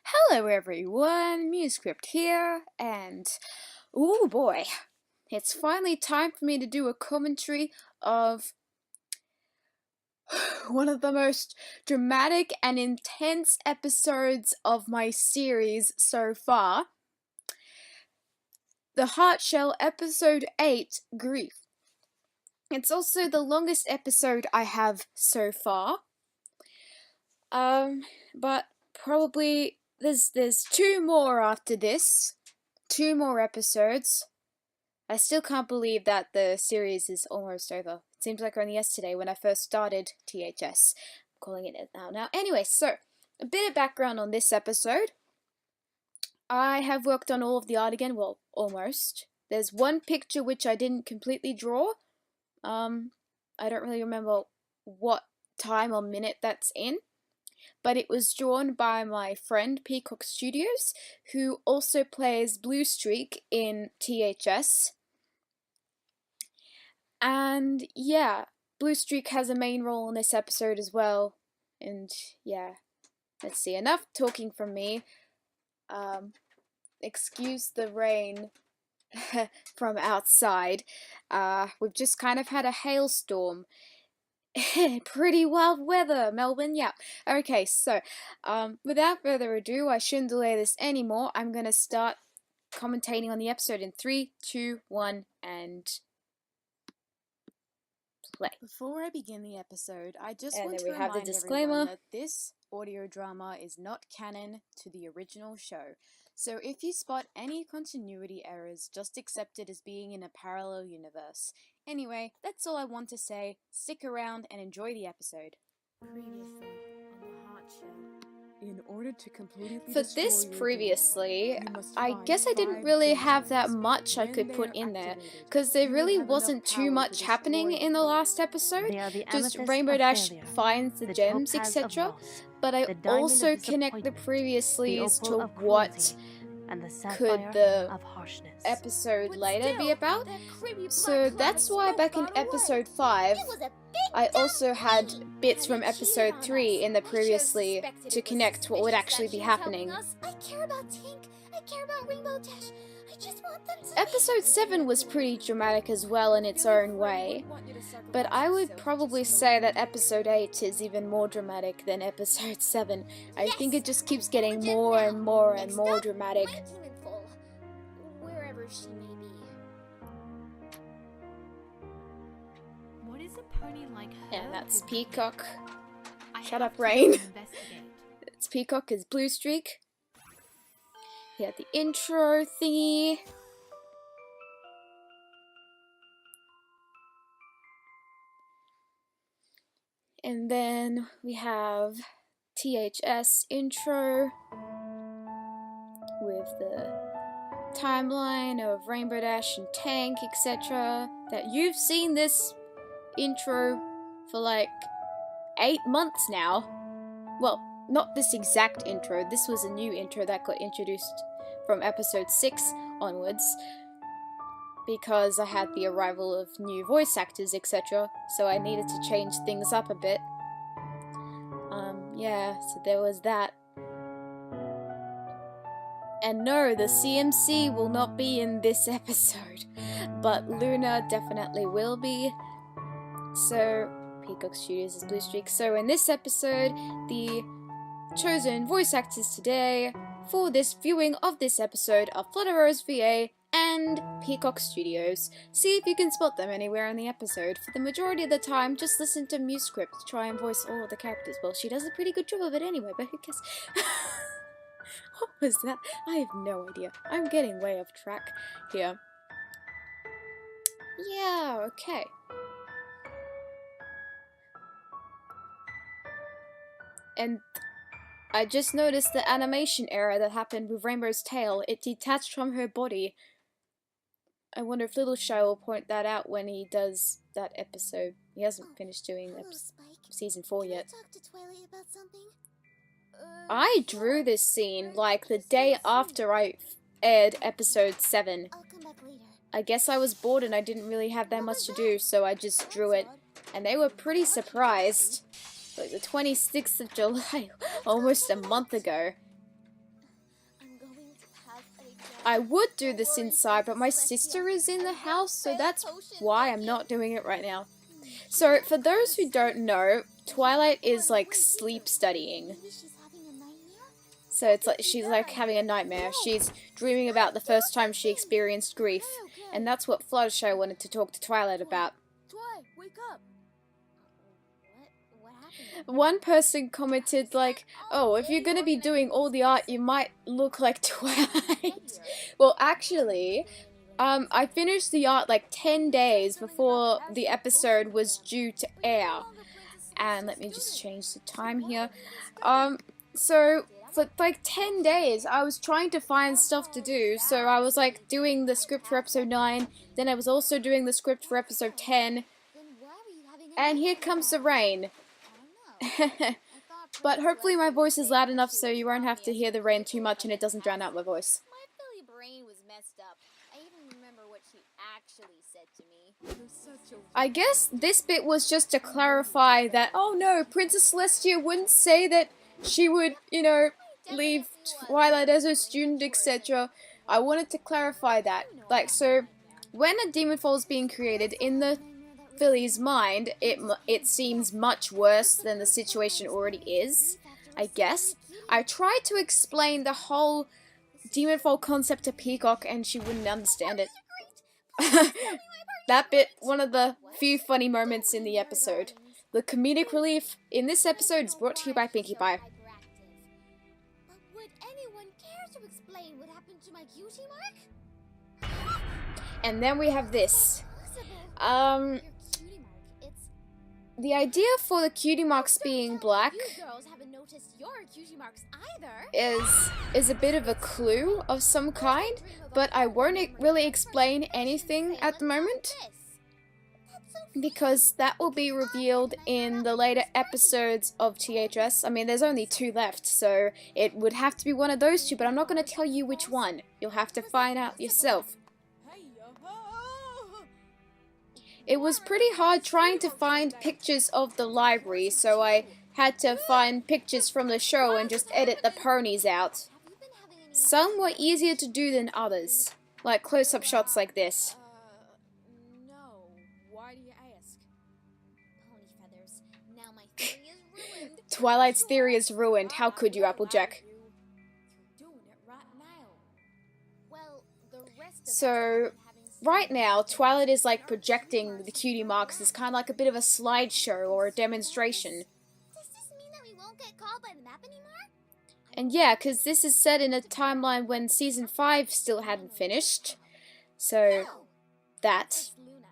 Hello everyone, MuseScript here, and oh boy, it's finally time for me to do a commentary of one of the most dramatic and intense episodes of my series so far. The Heartshell episode 8, Grief. It's also the longest episode I have so far. But probably there's two more after this. Two more episodes. I still can't believe that the series is almost over. It seems like only yesterday when I first started THS. I'm calling it now. Anyway, so a bit of background on this episode. I have worked on all of the art again, well, almost. There's one picture which I didn't completely draw. I don't really remember what time or minute that's in. But it was drawn by my friend Peacock Studios, who also plays Blue Streak in THS. And yeah, Blue Streak has a main role in this episode as well. And yeah, let's see, enough talking from me. Excuse the rain from outside. We've just kind of had a hailstorm. Pretty wild weather, Melbourne, yeah. Okay, so, without further ado, I shouldn't delay this anymore. I'm gonna start commentating on the episode in 3, 2, 1, and play. Before I begin the episode, I just And want then to we have the remind disclaimer. everyone that this audio drama is not canon to the original show. So if you spot any continuity errors, just accept it as being in a parallel universe. Anyway, that's all I want to say. Stick around and enjoy the episode. Previously on the Heartshell. In order to completely For this previously, I guess I didn't really have that much I could put in there, because there really wasn't too much happening in the last episode. Just Rainbow Dash finds the gems, etc. But I also connect the previouslys to what could the episode later be about. So that's why back in episode 5, I also had bits from episode 3 in the previously to connect what would actually be happening. I care about Tink. I care about Rainbow Dash. I just want them to. Episode 7 was pretty dramatic as well in its own way, but I would probably say that episode 8 is even more dramatic than episode 7. I think it just keeps getting more and more and more dramatic. Wherever she may be. What is a pony like her? And that's Peacock. I Shut have up, to Rain. investigate. It's Peacock is Blue Streak. We had the intro thingy. And then we have THS intro with the timeline of Rainbow Dash and Tank, etc. That you've seen this intro for like 8 months now. Well, not this exact intro. This was a new intro that got introduced from episode 6 onwards, because I had the arrival of new voice actors, etc. So I needed to change things up a bit. Yeah, so there was that. And no, the CMC will not be in this episode, but Luna definitely will be. So, Peacock Studios is Blue Streak. So in this episode, the chosen voice actors today for this viewing of this episode are Flutterrose VA and Peacock Studios. See if you can spot them anywhere in the episode. For the majority of the time, just listen to MuseScript to try and voice all of the characters. Well, she does a pretty good job of it anyway, but who cares? What was that? I have no idea. I'm getting way off track here. Yeah, okay. And I just noticed the animation error that happened with Rainbow's tail. It detached from her body. I wonder if Little Shy will point that out when he does that episode. He hasn't finished doing season 4 yet. Talk to Twilight about something? I drew this scene like the day after I aired episode 7. I'll come back later. I guess I was bored and I didn't really have that much to do, so I just drew it. And they were pretty surprised. Like the 26th of July, almost a month ago. I would do this inside, but my sister is in the house, so that's why I'm not doing it right now. So, for those who don't know, Twilight is like sleep studying. Maybe she's having a nightmare? So it's like she's like having a nightmare. She's dreaming about the first time she experienced grief. And that's what Fluttershy wanted to talk to Twilight about. Twi, wake up. What happened? One person commented like, oh, if you're gonna be doing all the art, you might look like Twilight. Well, actually, I finished the art like 10 days before the episode was due to air. And let me just change the time here. So for like 10 days, I was trying to find stuff to do. So I was like doing the script for episode 9, then I was also doing the script for episode 10, Then why were you having a and here nightmare comes the about rain. it? I don't know. But hopefully my voice is loud enough so you won't have to hear the rain too much and it doesn't drown out my voice. My Philly brain was messed up. I even remember what she actually said to me. I guess this bit was just to clarify that, oh no, Princess Celestia wouldn't say that she would, you know, leave Twilight as a student, etc. I wanted to clarify that. Like, so, when a demon fall is being created, in the Philly's mind, it seems much worse than the situation already is, I guess. I tried to explain the whole demon fall concept to Peacock and she wouldn't understand it. That bit, one of the few funny moments in the episode. The comedic relief in this episode is brought to you by Pinkie Pie. But would anyone care to explain what happened to my cutie mark? And then we have this. Your cutie mark, it's... The idea for the cutie marks being black You girls haven't noticed your cutie marks either. is a bit of a clue of some kind, but I won't really explain anything at the moment, because that will be revealed in the later episodes of THS. I mean, there's only 2 left, so it would have to be one of those 2, but I'm not going to tell you which one. You'll have to find out yourself. It was pretty hard trying to find pictures of the library, so I had to find pictures from the show and just edit the ponies out. Some were easier to do than others, like close-up shots like this. No. Why do you ask? Pony feathers. Now my theory is ruined. Twilight's theory is ruined. How could you, Applejack? You're doing it right now. Well, the rest of So, us haven't having right now, Twilight is like projecting the cutie marks as kind of like a bit of a slideshow or a demonstration. Does this mean that we won't get called by the map anymore? And yeah, because this is set in a timeline when Season 5 still hadn't finished. So, No. that It's Luna.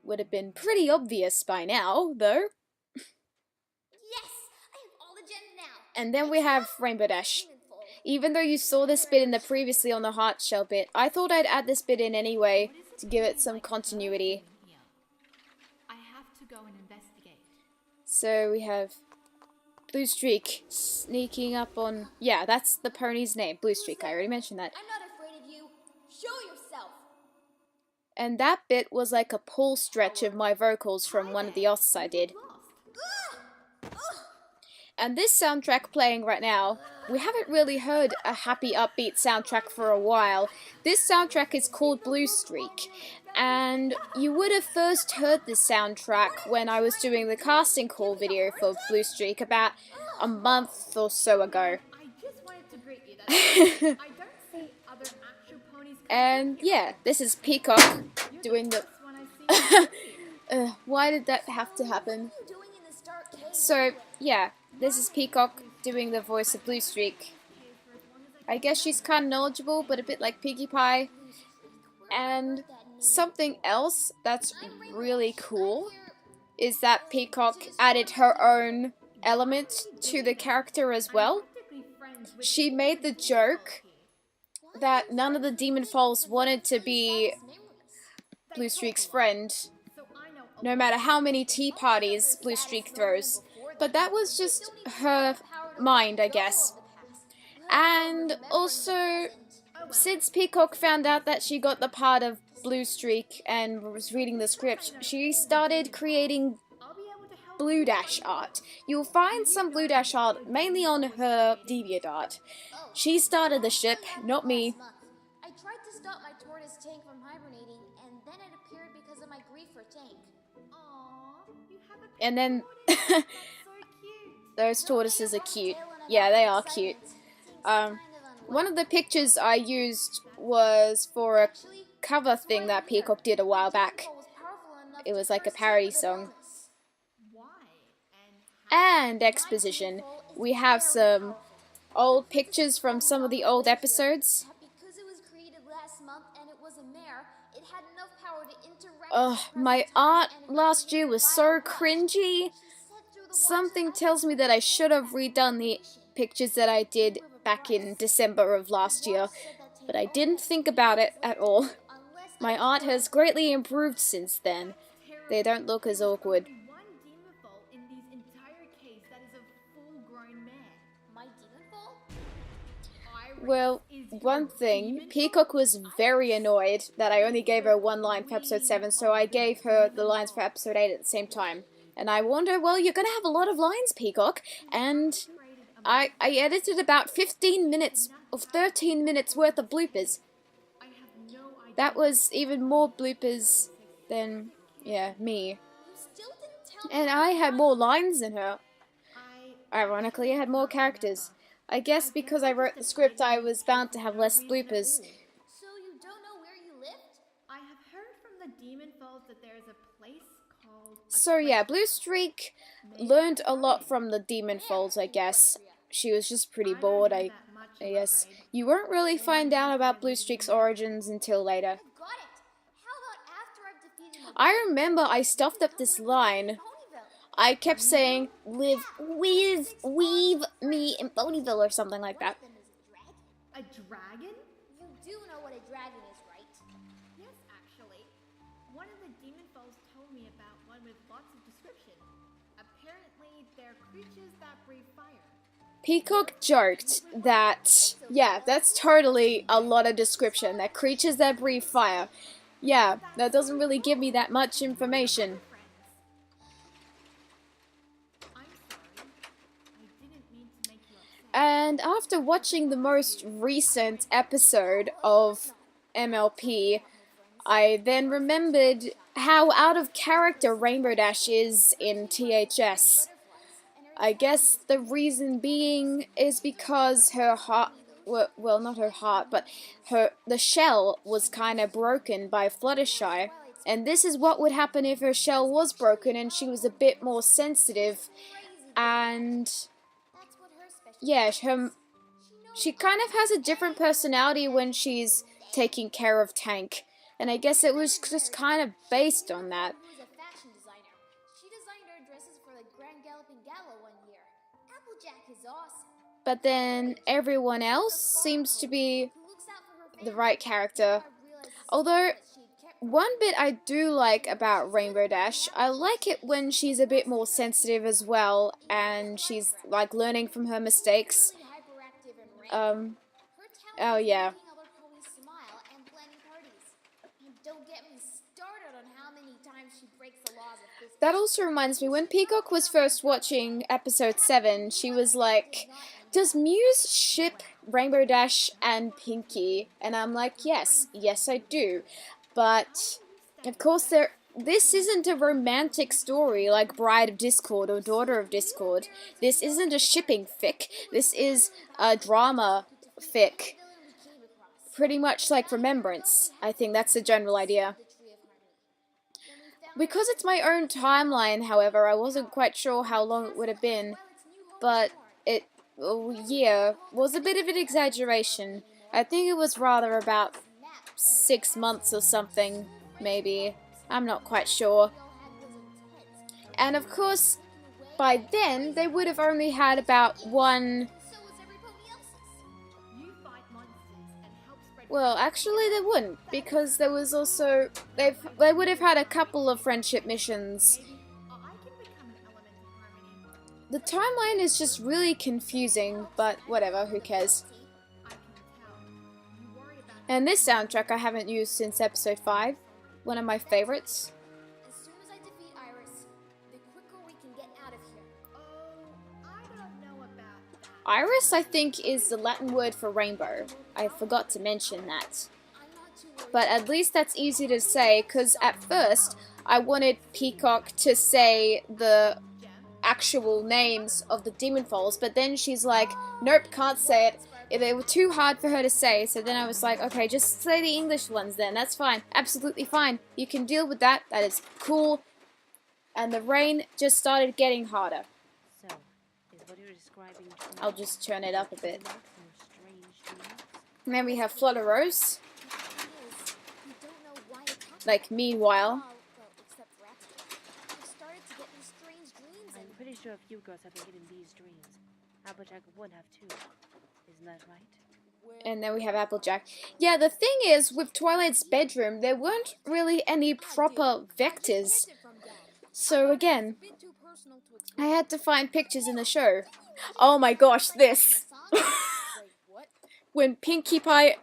would have been pretty obvious by now, though. Yes! I have all the gems now. And then we have Rainbow Dash. Even though you saw this bit in the previously on the heart shell bit, I thought I'd add this bit in anyway to give it some continuity. Here. I have to go and investigate. So we have Blue Streak sneaking up on... Yeah, that's the pony's name, Blue Streak. I already mentioned that. I'm not afraid of you. Show yourself. And that bit was like a pull stretch of my vocals from one of the oscs I did. And this soundtrack playing right now, we haven't really heard a happy upbeat soundtrack for a while. This soundtrack is called Blue Streak, and you would have first heard this soundtrack when I was doing the casting call video for Blue Streak about a month or so ago. I just wanted to greet you. I don't see other actual ponies. And yeah, this is Peacock doing the... When I see why did that have to happen? What are you doing in this dark cave? So, yeah, this is Peacock doing the voice of Blue Streak. I guess she's kind of knowledgeable, but a bit like Pinkie Pie. And something else that's really cool is that Peacock added her own element to the character as well. She made the joke that none of the Demon Foals wanted to be Blue Streak's friend, no matter how many tea parties Blue Streak throws. But that was just her mind, I guess. And also, since Peacock found out that she got the part of Blue Streak and was reading the script, she started creating Blue Dash art. You'll find some Blue Dash art mainly on her DeviantArt. She started the ship, not me. stop my tortoise Tank from hibernating, and then it appeared because of my grief for Tank. Aww, you have a And then tortoise. That's so cute. those Though tortoises they are have cute. tail and a Yeah, lot they of are cute. excitement. Tank's One of the unwell. pictures I used was for a Actually, cover that's thing why that I'm here. Peacock did a while My demon back. foal was powerful enough It to was like a curse Tank parody with an song. illness. Why? And how? And My exposition. demon foal is We have very some powerful. old The princess pictures from told me some of on the my old way here episodes. that because it was created last month and it was a mare, it had enough power to interact Ugh, with the my present time art and last year create was vile so rot. cringy. She said through the Something waters, tells me that I should have redone the pictures that I did with a back in price. December of last The year, waters said that Tank but I only didn't has think 3 about it days at left to all. live unless I My art kill has him. greatly improved since then. That's They terrible. don't look as There was awkward. only one demon foal in these entire caves that is a full-grown man. My demon foal? Iris Well, is your one thing, demon Peacock foal? was very annoyed that I only gave her one line for episode 7, so I gave her the lines for episode 8 at the same time. And I warned her, well, you're gonna have a lot of lines, Peacock, and I edited about 15 minutes of 13 minutes worth of bloopers. I have no idea. That was even more bloopers than, yeah, me. You still didn't tell me And how I to had find more him. lines than her. Ironically, I had more characters. I guess because I wrote the script, I was bound to have less bloopers. So you don't know where you lived? I have heard from the demon foals that there is a place called. So yeah, Blue Streak learned a lot from the Demon Folds, I guess. She was just pretty bored, I guess. You won't really find out about Blue Streak's origins until later. I've got it. How about after I've defeated my I remember I stuffed up this line. I kept saying, weave me in Ponyville or something like that. One of them is a dread. A dragon? You do know what a dragon is, right? Yes, actually. One of the demon foals told me about one with lots of description. Apparently, they're creatures that breathe fire. Peacock joked that, yeah, that's totally a lot of description. They're creatures that breathe fire. Yeah, that doesn't really give me that much information. I'm sorry. I didn't mean to make you upset. And after watching the most recent episode of MLP, I then remembered how out of character Rainbow Dash is in THS. I guess the reason being is because her heart, well, not her heart, but the shell was kind of broken by Fluttershy. And this is what would happen if her shell was broken and she was a bit more sensitive. And yeah, she kind of has a different personality when she's taking care of Tank. And I guess it was just kind of based on that. Who is a fashion designer. She designed our dresses for the Grand Galloping Gala one year. Applejack is awesome. But then everyone else seems to be Who looks out for her the family. right character. I realized it's Although, that she had kept from one bit I do like about Rainbow Dash, I like it when she's a bit more sensitive as well, and she's like learning from her mistakes. really hyperactive and random. Her talent Oh is yeah. making other ponies smile and planning parties. And don't get me started on how many times she breaks the laws of physics. That also reminds me, when Peacock was first watching episode 7, she was like, does Muse ship Rainbow Dash and Pinky? And I'm like, yes I do. But, of course, this isn't a romantic story like Bride of Discord or Daughter of Discord. This isn't a shipping fic. This is a drama fic. Pretty much like Remembrance. I think that's the general idea. Because it's my own timeline, however, I wasn't quite sure how long it would have been. But year was a bit of an exaggeration. I think it was rather about 6 months or something, maybe. I'm not quite sure. And of course, by then, they would have only had about one... You fight monsters and help spread. Well, actually they wouldn't, because there was also... They would have had a couple of friendship missions. Maybe I can become an element of harmony. The timeline is just really confusing, but whatever, who cares. I can tell. You worry about. And this soundtrack I haven't used since episode 5. One of my favorites. As soon as I defeat Iris, the quicker we can get out of here. Oh, I don't know about that. Iris, I think, is the Latin word for rainbow. I forgot to mention that. I'm not But at least that's easy to say, because at first I wanted Peacock to say the actual names of the demon foals, but then she's like, nope, can't say it. They were too hard for her to say, so then I was like, okay, just say the English ones then, that's fine. Absolutely fine. You can deal with that, that is cool. And the rain just started getting harder. So, is what you're describing true? I'll just turn it up a bit. Climax and strange dreams? And then we have Flutter Rose. We don't know why it happened. Like, meanwhile, Well, except for Applegate. We've started to get these strange dreams I'm and pretty sure a few girls have been getting these dreams. Applejack would have too. Isn't that right? and then we have Applejack. Yeah, the thing is, with Twilight's bedroom, there weren't really any proper vectors. So again, I had to find pictures in the show. Oh my gosh, this! When Pinkie Pie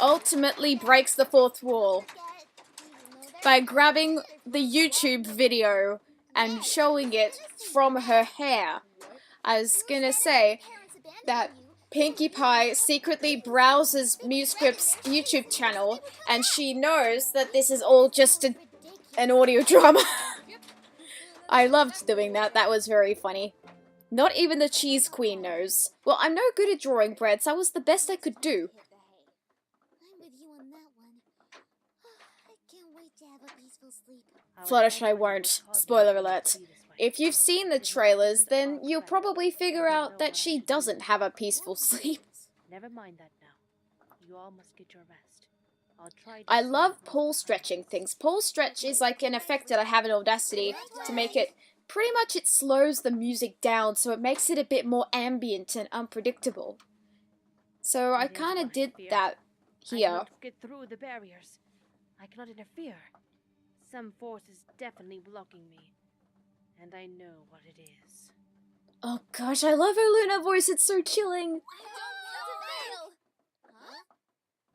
ultimately breaks the fourth wall by grabbing the YouTube video and showing it from her hair. I was gonna say that Pinkie Pie secretly browses MuseScript's YouTube channel and she knows that this is all just an audio drama. I loved doing that, that was very funny. Not even the Cheese Queen knows. Well, I'm no good at drawing breads, that was the best I could do. I'm with you on that one. I can't wait to have a peaceful sleep. Fluttershy won't. Spoiler alert. If you've seen the trailers, then you'll probably figure out that she doesn't have a peaceful sleep. Never mind that now. You all must get your rest. I'll try to I solve love what pole happened. stretching things. Pole stretch is like an effect that I have in Audacity to make it, pretty much it slows the music down so it makes it a bit more ambient and unpredictable. So I It is kind what of I did feared. that I here. cannot get through the barriers. I cannot interfere. Some force is definitely blocking me. And I know what it is. Oh gosh, I love her Luna voice, it's so chilling. Huh?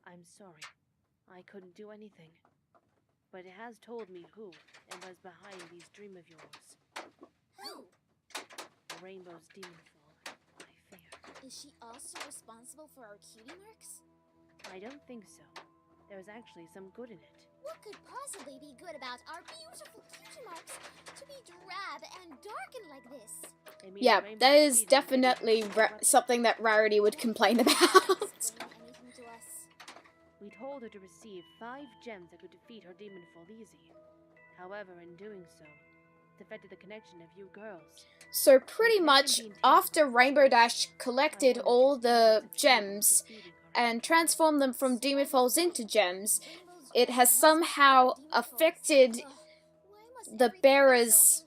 I'm sorry. I couldn't do anything. But it has told me who and was behind these dreams of yours. Who? The Rainbow's demon fall, I fear. Is she also responsible for our cutie marks? I don't think so. There's actually some good in it. What could possibly be good about our beautiful cutie marks to be drab and darkened like this? It means Yeah, Rainbow's that is speed definitely ridiculous. something that Rarity would complain about. Explain anything to us? We told her to receive 5 gems that could defeat her demon fall easy. However, in doing so, it affected the connection of you girls. So pretty much, after Rainbow Dash collected all the gems and transformed them from demon falls into gems, it has somehow affected the bearers'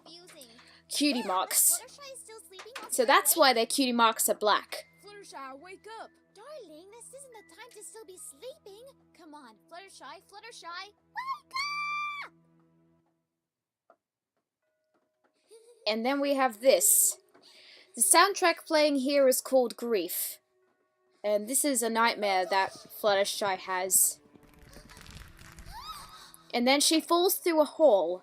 cutie marks. So that's why their cutie marks are black. Fluttershy, wake up! Darling, this isn't the time to still be sleeping. Come on, Fluttershy, Fluttershy, wake up! And then we have this. The soundtrack playing here is called Grief. And this is a nightmare that Fluttershy has. And then she falls through a hall.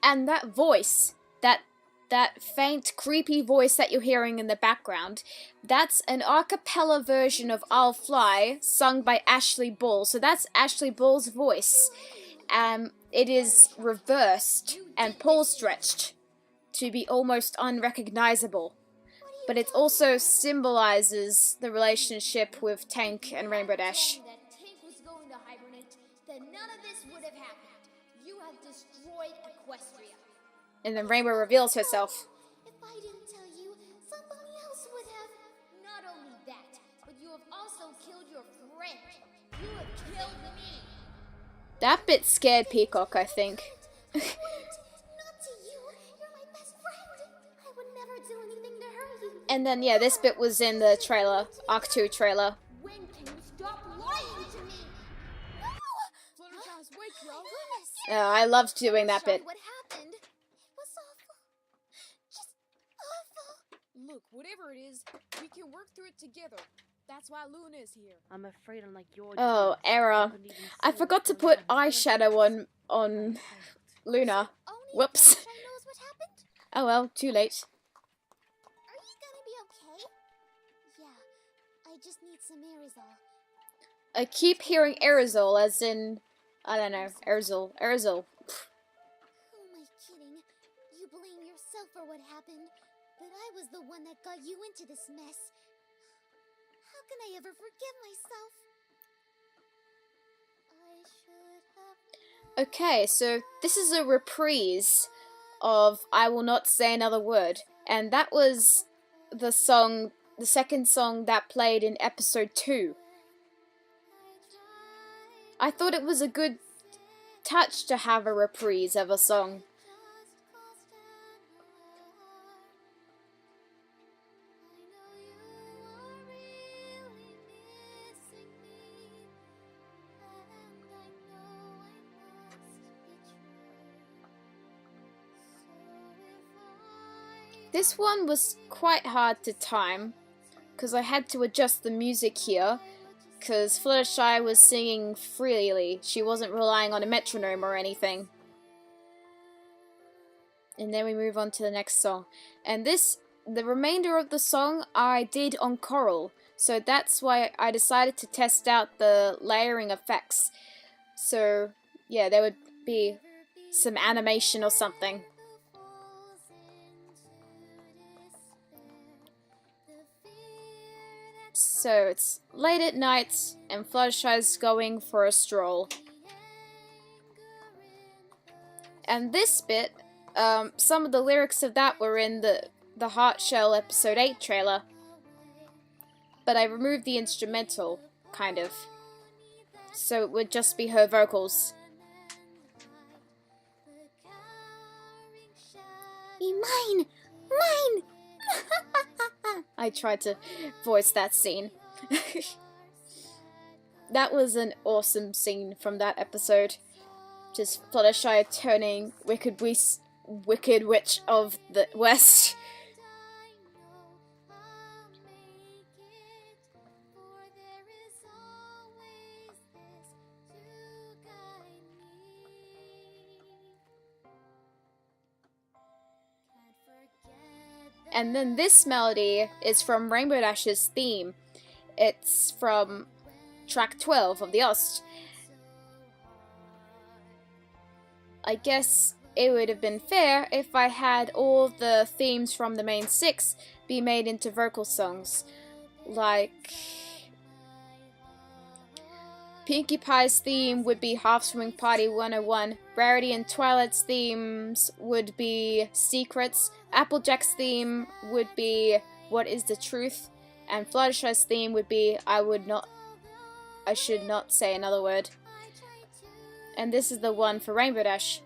And that voice, that faint, creepy voice that you're hearing in the background, that's an a cappella version of I'll Fly, sung by Ashley Ball. So that's Ashley Ball's voice. It is reversed and pole stretched to be almost unrecognizable. But it also symbolizes the relationship with Tank and Rainbow Dash. That Tank was going to hibernate, then none of this would have happened. You have destroyed Equestria. And then Rainbow reveals herself. If I didn't tell you, somebody else would have. Not only that, but you have also killed your friend. You have killed me. That bit scared Peacock, I think. Wait, not to you. You're my best friend. I would never do anything to hurt you. And then, yeah, this bit was in the trailer, Arc 2 trailer. When can you stop lying to me? No! Fluttershy's wake, yo. I loved doing that bit. What happened? It was awful. Just awful. Look, whatever it is, we can work through it together. That's why Luna is here. I'm afraid unlike your Oh, dreams, error. couldn't even I see forgot to what put was eyeshadow on happening. Luna. Only Whoops. Fluttershy knows what happened. Oh well, too late. Are you gonna be okay? Yeah, I just need need some aerosol. I keep hearing aerosol as in, I don't know, aerosol. Who am I kidding? You blame yourself for what happened, but I was the one that got you into this mess. How can I ever forgive myself? I should have. Okay, so this is a reprise of I Will Not Say Another Word, and that was the song, the second song that played in episode 2. I thought it was a good touch to have a reprise of a song. This one was quite hard to time, because I had to adjust the music here, because Fluttershy was singing freely. She wasn't relying on a metronome or anything. And then we move on to the next song. And the remainder of the song I did on choral, so that's why I decided to test out the layering effects. So, yeah, there would be some animation or something. So it's late at night, and Fluttershy's going for a stroll. And this bit, some of the lyrics of that were in the Heartshell episode 8 trailer, but I removed the instrumental, kind of, so it would just be her vocals. Mine! Mine! I tried to voice that scene. That was an awesome scene from that episode. Just Fluttershy turning Wicked Witch of the West. And then this melody is from Rainbow Dash's theme. It's from track 12 of the Ost. I guess it would have been fair if I had all the themes from the main 6 be made into vocal songs. Like Pinkie Pie's theme would be Half Swing Party 101, Rarity and Twilight's themes would be Secrets, Applejack's theme would be What is the Truth, and Fluttershy's theme would be I Should Not Say Another Word. And this is the one for Rainbow Dash.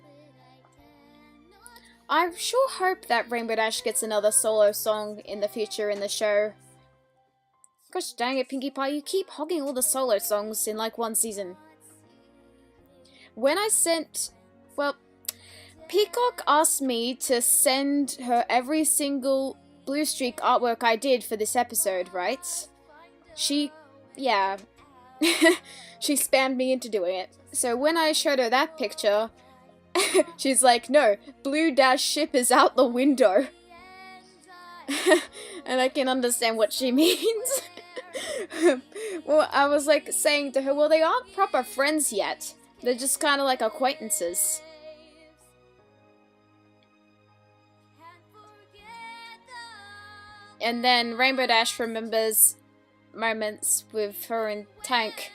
I sure hope that Rainbow Dash gets another solo song in the future in the show. Gosh dang it, Pinkie Pie, you keep hogging all the solo songs in like one season. When I sent... well, Peacock asked me to send her every single Blue Streak artwork I did for this episode, right? Yeah. She spammed me into doing it. So when I showed her that picture, she's like, no, Blue Dash ship is out the window. And I can understand what she means. Well, I was like saying to her, well, they aren't proper friends yet. They're just kind of like acquaintances. And then Rainbow Dash remembers moments with her and Tank.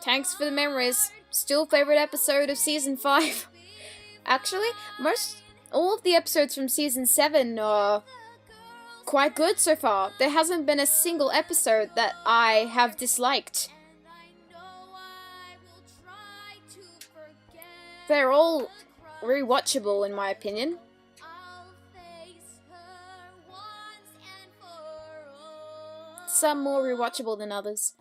Thanks for the memories. Still favorite episode of season 5. Actually, all of the episodes from season 7 are quite good so far. There hasn't been a single episode that I have disliked. They're all rewatchable in my opinion. Some more rewatchable than others.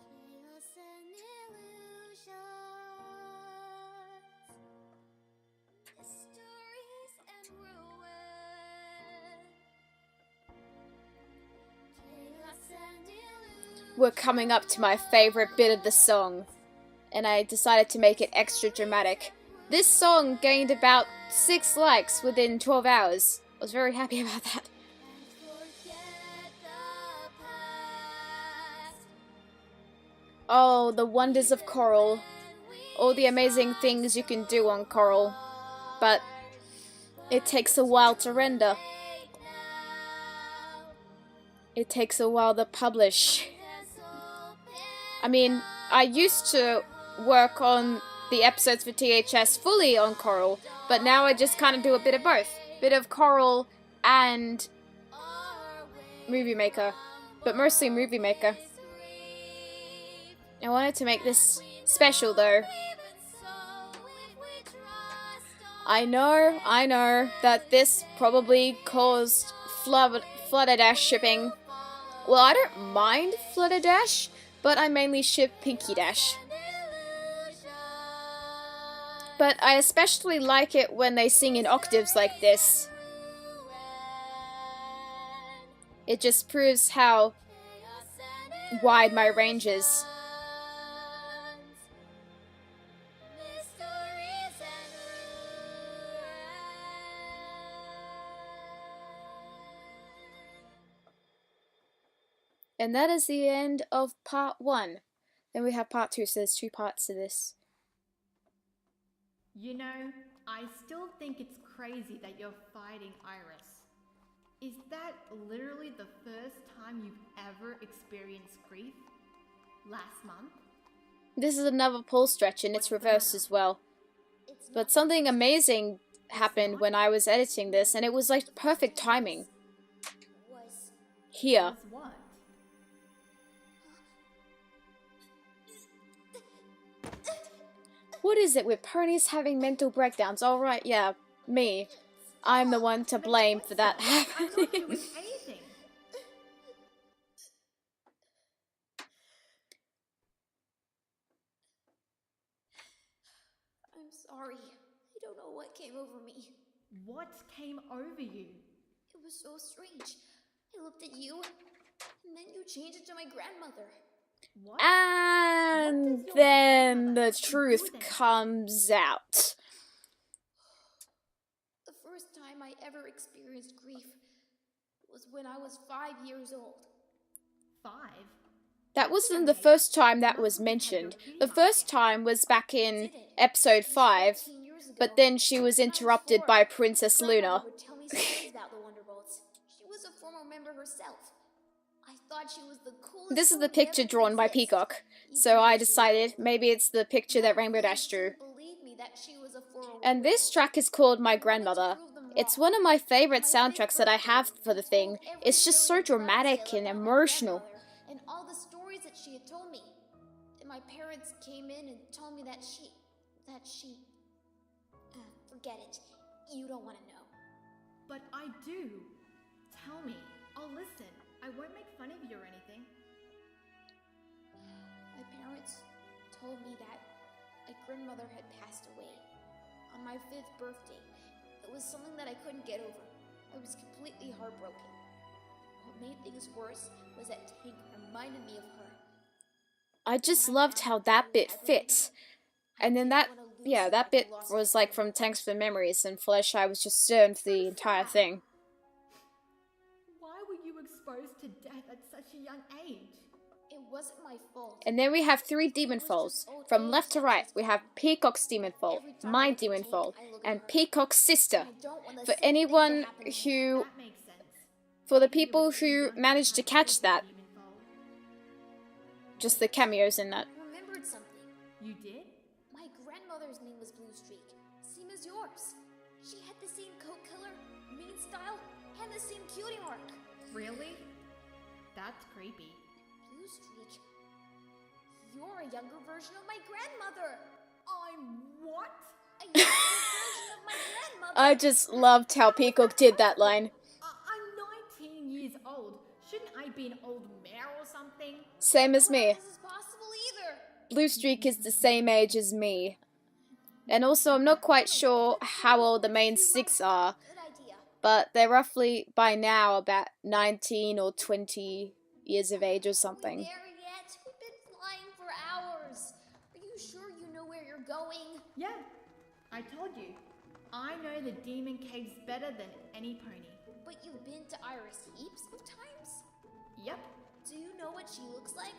we're coming up to my favorite bit of the song, and I decided to make it extra dramatic. This song gained about 6 likes within 12 hours. I was very happy about that. Oh, the wonders of Coral. All the amazing things you can do on Coral. But it takes a while to render. It takes a while to publish. I mean, I used to work on the episodes for THS fully on Coral, but now I just kind of do a bit of both. Bit of Coral and Movie Maker, but mostly Movie Maker. I wanted to make this special though. I know that this probably caused Flutterdash shipping. Well, I don't mind Flutterdash, but I mainly ship Pinky Dash. But I especially like it when they sing in octaves like this. It just proves how wide my range is. And that is the end of part 1. Then we have part 2, so there's 2 parts to this. You know, I still think it's crazy that you're fighting Iris. Is that literally the first time you've ever experienced grief? Last month? This is another pull stretch and it's reversed as well. But something amazing happened when I was editing this, and it was like perfect timing. Here. Was what? What is it with ponies having mental breakdowns? Alright, yeah, me. I'm the one to blame for that I'm not doing happening. anything. I'm sorry. I don't know what came over me. What came over you? It was so strange. I looked at you, and then you changed it to my grandmother. What? And then the truth comes out. The first time I ever experienced grief was when I was 5 years old. 5? That wasn't the first time that was mentioned. The first time was back in episode 5, but then she was interrupted by Princess Luna. Grandmother would tell me stories about the Wonderbolts. She was a former member herself. I thought she was the coolest. This is the pony picture ever to drawn by exist. Peacock, Even so I though she decided was maybe it's the picture that Rainbow Dash drew. believe me that she was a former And this track is called My Grandmother. It's one of my favorite soundtracks that I have for the thing. It's just so dramatic and emotional. And all the stories that she had told me. And my parents came in and told me that she forget it. You don't want to know. But I do. Tell me. I'll listen. I won't make fun of you or anything. My parents told me that my grandmother had passed away on my 5th birthday. It was something that I couldn't get over. I was completely heartbroken. What made things worse was that Tank reminded me of her. I just loved how that bit fits. And then that bit was like from Thanks for the Memories, and Fluttershy was just stern for the entire thing. Why were you exposed to death at such a young age? It wasn't my fault. And then we have 3 demon foals. From left to right, we have Peacock's demon foal, my demon foal, and Peacock's sister. For anyone who, That makes sense. for the people who managed to catch that, Demon Foal. just the cameos in that. I remembered something. You did? My grandmother's name was Blue Streak, same as yours. She had the same coat color, mean style, and the same cutie mark. Really? That's creepy. Blue Streak, you're a younger version of my grandmother. I'm what? A younger version of my grandmother. I just loved how Peacock did that line. I'm 19 years old. Shouldn't I be an old mare or something? Same as None me. of this is possible either. Blue Streak is the same age as me. And also, I'm not quite sure how old the main 6 are, Good idea. but they're roughly, by now, about 19 or 20 years of age or something. There you're going? Yeah, I told you. I know the demon caves better than any pony. But you've been to Iris heaps of times? Yep. Do you know what she looks like?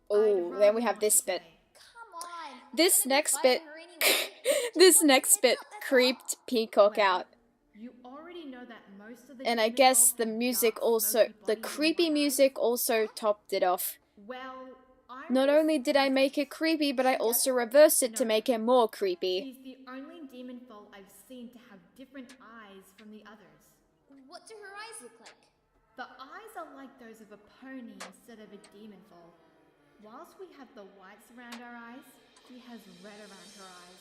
Oh, then we have this bit. Come on. This you're gonna be next bit, fighting her anyway. this Just next let bit it that's creeped Peacock Well, out. You already know that most of the And I demon guess elves the have music dark, also, smoky the bodies and creepy white eyes. music also topped it off. Well, Not Iris only did I doesn't. make it creepy, but I also reversed it to No. make it more creepy. She's the only demon foal I've seen to have different eyes from the others. What do her eyes look like? The eyes are like those of a pony instead of a demon foal. Whilst we have the whites around our eyes, she has red around her eyes.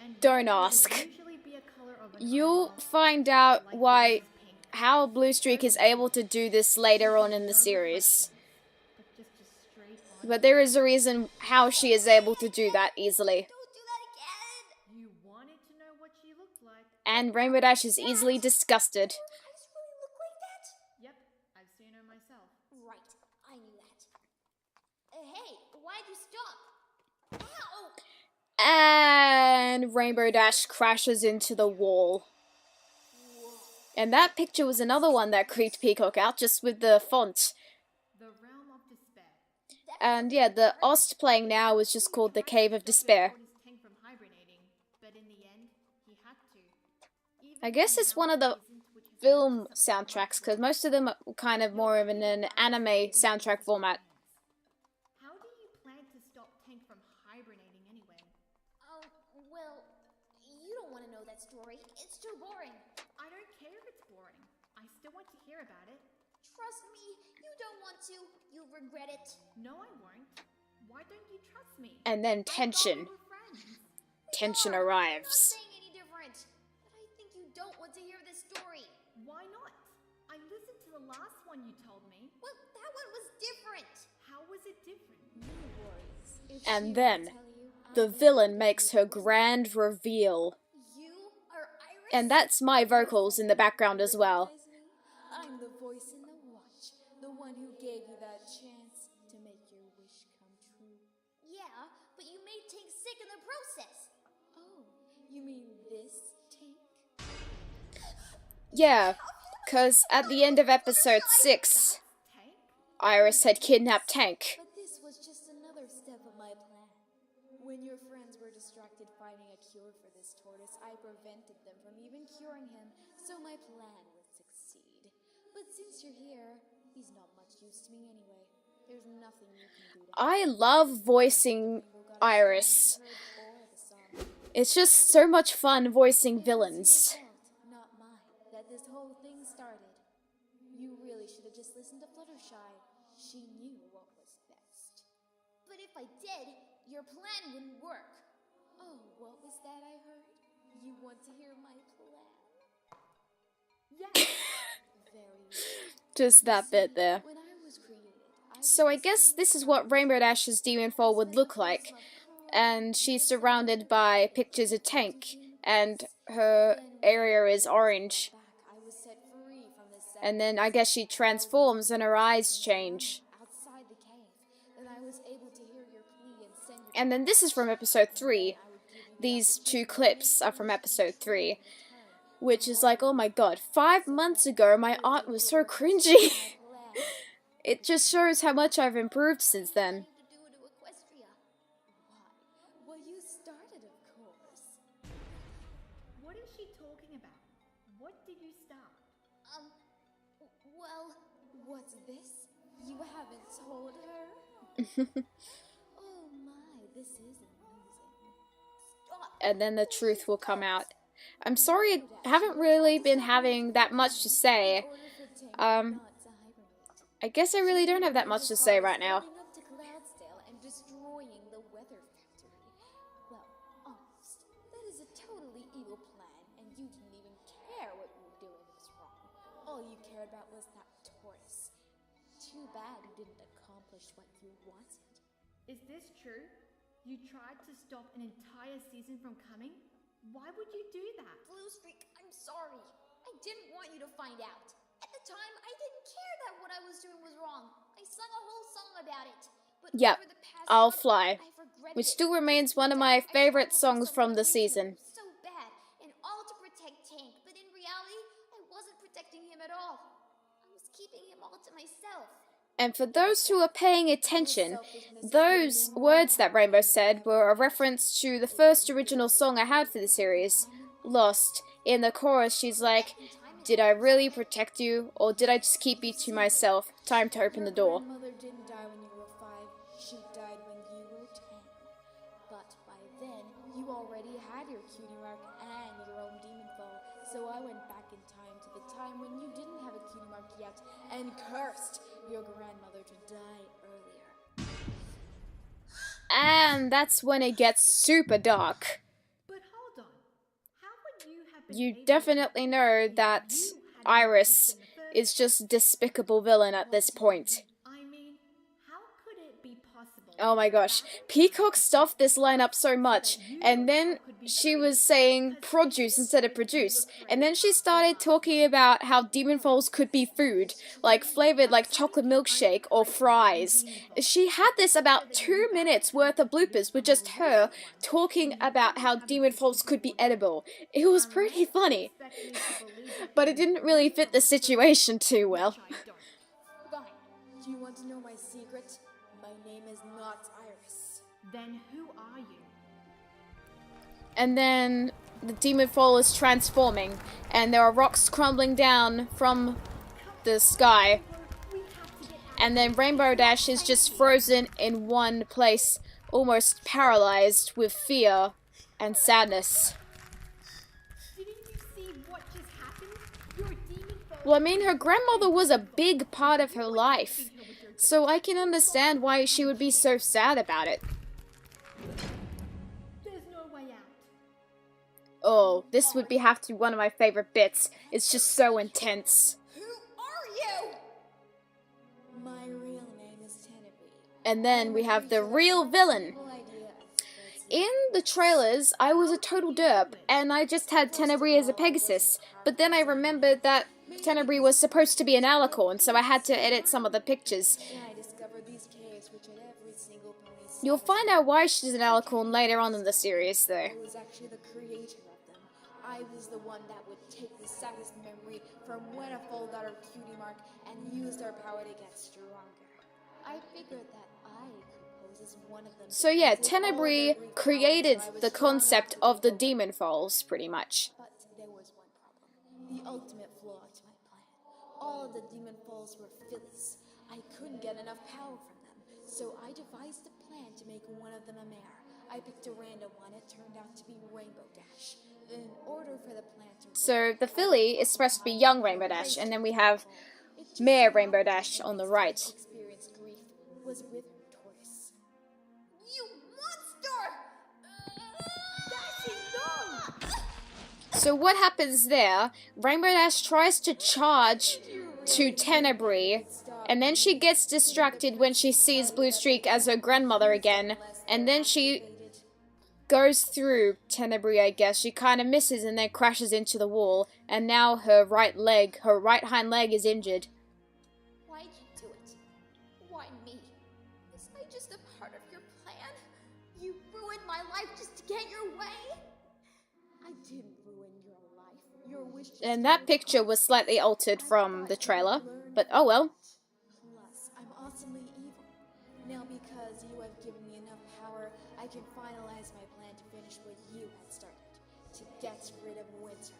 And Don't red would ask. usually be a color of an You'll eyeball, find out like why, yours is pink. how Blue Streak is able to do this later on in the series. But just a straight on. But there is a reason how she is able to do that easily. Don't do that again! You wanted to know what she looked like. And Rainbow Dash is easily disgusted. Her eyes really look like that? Yep, I've seen her myself. Right, I knew that. Hey, why'd you stop? Ow! And Rainbow Dash crashes into the wall. And that picture was another one that creeped Peacock out, just with the font. The Realm of Despair. And yeah, the Ost playing now is just called The Cave of Despair. His tank from hibernating, but in the end, he had to. Even I guess it's one of the film soundtracks, because most of them are kind of more of an anime soundtrack format. How do you plan to stop Tank from hibernating anyway? Oh, well, you don't want to know that story. It's too boring. I don't care if it's boring. I still want to hear about it. Trust me, you don't want to. You'll regret it. No, I won't. Why don't you trust me? And then I thought tension. we were friends. Tension I'm not arrives. saying any different. But I think you don't want to hear this story. Why not? I listened to the last one you told me. Well, that one was different. How was it different? And then, the villain makes her grand reveal. You are Iris? And that's my vocals in the background as well. I'm the voice in the watch, the one who gave you that chance to make your wish come true. Yeah, but you made Tank sick in the process. Oh, you mean this tank? Yeah, because at the end of episode 6, Tank? Iris had kidnapped Tank. But this was just another step of my plan. When your friends were distracted finding a cure for this tortoise, I prevented them from even curing him, so my plan would succeed. But since you're here, he's not much use to me anyway. There's nothing you can do to I love voicing Iris. It's just so much fun voicing villains. Not mine, that this whole thing started. You really should have just listened to Fluttershy. She knew what was best. But if I did, your plan wouldn't work. Oh, what was that I heard? You want to hear my plan? Yes. Very well. Just that bit there. When I was created, So I guess this is what Rainbow Dash's demon foal would look like. And she's surrounded by pictures of Tank. And her area is orange. I was set free from this And then I guess she transforms and her eyes change. outside the cave. Then I was able to hear your plea and send you. And then this is from episode 3. These two clips are from episode 3. Which is like, oh my god, 5 months ago my art was so cringy. It just shows how much I've improved since then. To do to Equestria. Why? Well, you started, of course. What is she talking about? What did you start? Well, What's this? You haven't told her? Oh my, this is amusing. stop. And then the truth will come out. I'm sorry I haven't really been having that much to say. I guess I really don't have that much to say right now. Running up to Cloudsdale and destroying the weather factory. Well, honest, that is a totally evil plan, and you didn't even care what you were doing was wrong. All you cared about was that tortoise. Too bad you didn't accomplish what you wanted. Is this true? You tried to stop an entire season from coming? Why would you do that? Blue Streak, I'm sorry. I didn't want you to find out. At the time, I didn't care that what I was doing was wrong. I sung a whole song about it. But Yep, over the past I'll month, fly. I've regretted which still remains one of my favorite songs from the season. So bad, and all to protect Tank, but in reality, I wasn't protecting him at all. I was keeping him all to myself. And for those who are paying attention, those words that Rainbow said were a reference to the first original song I had for the series, Lost. In the chorus, she's like, "Did I really protect you, or did I just keep you to myself? Time to open the door." Your grandmother didn't die when you were 5. She died when you were 10. But by then, you already had your cutie mark and your own demon fall. So I went back in time to the time when you didn't have a cutie mark yet and cursed your grandmother to die earlier. And that's when it gets super dark. But hold on. How would you have been You able to definitely know if that you hadn't Iris existed in the first is just a despicable villain at this point. I mean, how could it be possible? Oh my gosh, Peacock stuffed this line up so much, and then she was saying produce instead of produce, and then she started talking about how demon falls could be food, like flavored like chocolate milkshake or fries. She had this about 2 minutes worth of bloopers with just her talking about how demon falls could be edible. It was pretty funny, but it didn't really fit the situation too well. Fine. Do you want to know my secret? My name is not Iris. Then who are you? And then the demon fall is transforming, and there are rocks crumbling down from the sky. And then Rainbow Dash is just frozen in one place, almost paralyzed with fear and sadness. Didn't you see what just happened? Your demon fall. Well, I mean, her grandmother was a big part of her life, so I can understand why she would be so sad about it. There's no way out. Oh, this would have to be one of my favorite bits. It's just so intense. Who are you? My real name is Tenebrae. And then we have the real villain. In the trailers, I was a total derp, and I just had Tenebrae as a Pegasus, but then I remembered that Tenebrae was supposed to be an alicorn, so I had to edit some of the pictures. And I discovered these caves which had every single pony. You'll find out why she's an alicorn later on in the series, though. I was actually the creator of them. I was the one that would take the saddest memory from when a foal got her cutie mark and used her power to get stronger. I figured that I could pose as one of them. So yeah, with all Tenebrae their Greek created powers, so I was the strong concept enough to of the go. demon falls, pretty much. But there was one problem. The ultimate flaw to my plan. All of the demon falls were fillies. I couldn't get enough power from them. So I devised a plan to make one of them a mare. I picked a random one. It turned out to be Rainbow Dash. In order for the plan to So the filly is supposed to be young Rainbow Dash, and then we have Mare Rainbow Dash on the right. experienced grief was with her tortoise. You monster! So what happens there, Rainbow Dash tries to charge to Tenebrae, and then she gets distracted when she sees Blue Streak as her grandmother again, and then she goes through Tenebrae, I guess. She kind of misses and then crashes into the wall, and now her right hind leg is injured. Why'd you do it? Why me? Was I just a part of your plan? You ruined my life just to get your way? I didn't ruin your life. Your wish just And that picture was slightly altered from the trailer, but oh well. Plus, I'm awesomely evil. Now because you have given me enough power, I can finalize my plan to finish what you had started. To get rid of winter.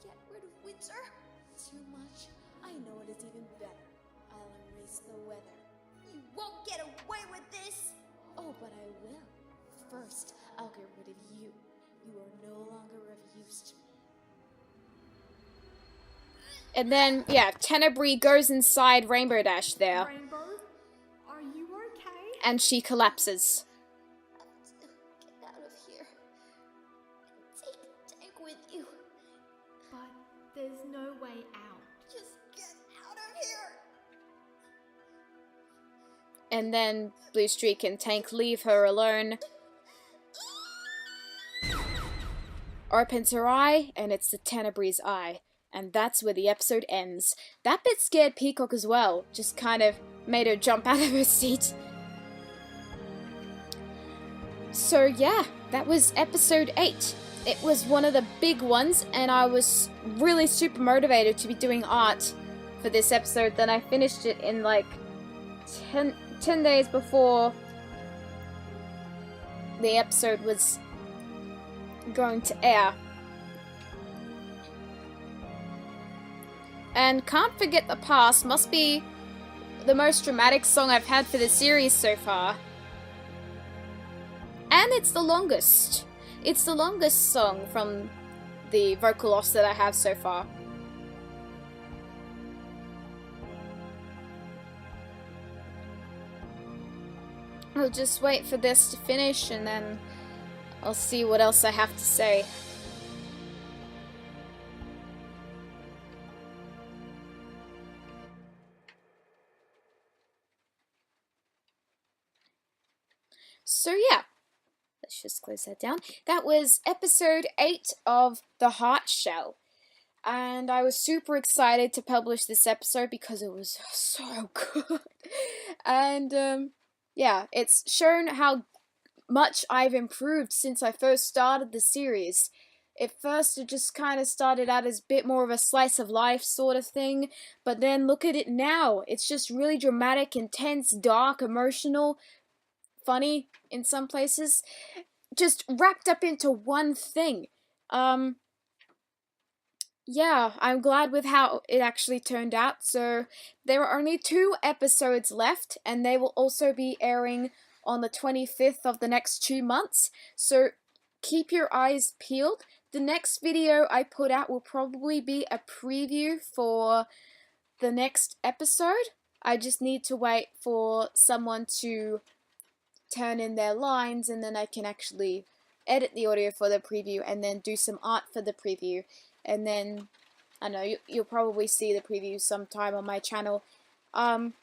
Get rid of winter? Too much? I know it is even better. I'll erase the weather. You won't get away with this! Oh, but I will. First, I'll get rid of you. You are no longer of use to me. And then, yeah, Tenebrae goes inside Rainbow Dash there, Rainbow, are you okay? and she collapses. Get out of here. Take Tank with you. But there's no way out. Just get out of here! And then Blue Streak and Tank leave her alone. Opens her eye, and it's the Tenebrae's eye. And that's where the episode ends. That bit scared Peacock as well. Just kind of made her jump out of her seat. So yeah, that was episode 8. It was one of the big ones, and I was really super motivated to be doing art for this episode. Then I finished it in like 10 days before the episode was going to air. And Can't Forget the Past must be the most dramatic song I've had for the series so far. And it's the longest. It's the longest song from the vocal offs that I have so far. I'll just wait for this to finish and then I'll see what else I have to say. So yeah, let's just close that down. That was episode 8 of The Heart Shell. And I was super excited to publish this episode because it was so good. And yeah, it's shown how much I've improved since I first started the series. At first, it just kind of started out as a bit more of a slice of life sort of thing, but then look at it now. It's just really dramatic, intense, dark, emotional, funny in some places, just wrapped up into one thing. Yeah, I'm glad with how it actually turned out. So there are only 2 episodes left, and they will also be airing on the 25th of the next 2 months. So keep your eyes peeled. The next video I put out will probably be a preview for the next episode. I just need to wait for someone to turn in their lines, and then I can actually edit the audio for the preview and then do some art for the preview. And then, I know, you'll probably see the preview sometime on my channel. Bye!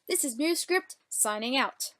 This is MuseScript, signing out.